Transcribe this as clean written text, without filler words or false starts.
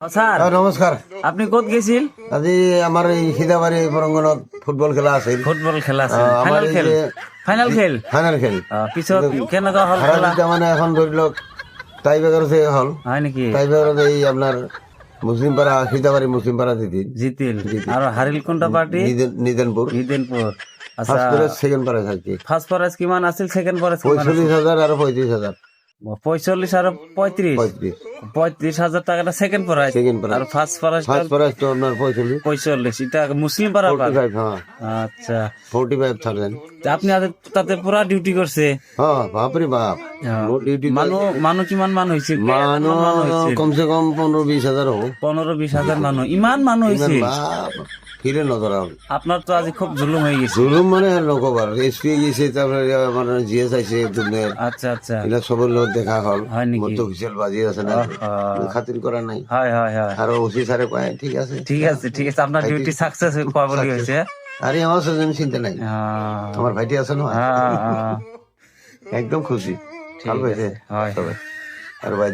Sir নমস্কার। আপনি কত গেছিল? আজি আমার এই সিধাবাড়ি প্রাঙ্গণত ফুটবল খেলা আছিল। ফুটবল খেলা আছে, আমার ফাইনাল এই খেল যে ফাইনাল খেল ফাইনাল খেল পিছত কেনেকুৱা হল হারা খেলা? জিতা মানে এখন ধৰি লওক টাই বেগার থেকে হল। হয় নেকি? টাই বেগারত এই আপনার মুসলিম পাড়া সিধাবাড়ি মুসলিম পাড়া জিতিল জিতিল আৰু হাৰিল কোনটা পাৰ্টি? নিদেনপুর নিদেনপুর। আচ্ছা, ফার্স্ট প্রাইজ সেকেন্ড প্রাইজ থাকি ফার্স্ট প্রাইজ কিমান আছিল, সেকেন্ড প্রাইজ কিমান আছিল? 45,000 আর 35,000 45 আৰু 35 35,000 টাকাটা সেকেন্ড প্রাইজ, সেকেন্ড প্রাইজ। আর ফার্স্ট প্রাইজ ফার্স্ট প্রাইজ তো আপনার 45 এটা মুসলিম পাড়া পার। 45 হ্যাঁ আচ্ছা, 45,000 তা আপনি তাতে পুরা ডিউটি করছে? হ্যাঁ বাপরে বাপ ডিউটি মানুহ কিমান মানুহ হৈছে? মানুহ কমসে কম 15-20,000 হব। 15-20,000 মানুহ, ইমান মানুহ হৈছে? বাপ ফিরে নজরা হবে। আপনার তো আজি খুব জুলুম হয়ে গেছে। জুলুম মানে নকবার এসপি গেছে, তারপরে আমার জিএস আইছে দুনিয়ার, আচ্ছা আচ্ছা, এটা সবার লোক দেখা হল। হয় নাকি? মতো হুইসেল বাজি আছে না, খাতির করা নাই। হয় হয় হয়, আর ওসি স্যারে কয় ঠিক আছে ঠিক আছে ঠিক আছে, আপনার ডিউটি সাকসেস কয় বলি হয়েছে? আরে আমার সেজন চিন্তা নাই, আমার ভাইটি আছে না, একদম খুশি। ভালো হয়েছে হয় সবাই। আর ভাই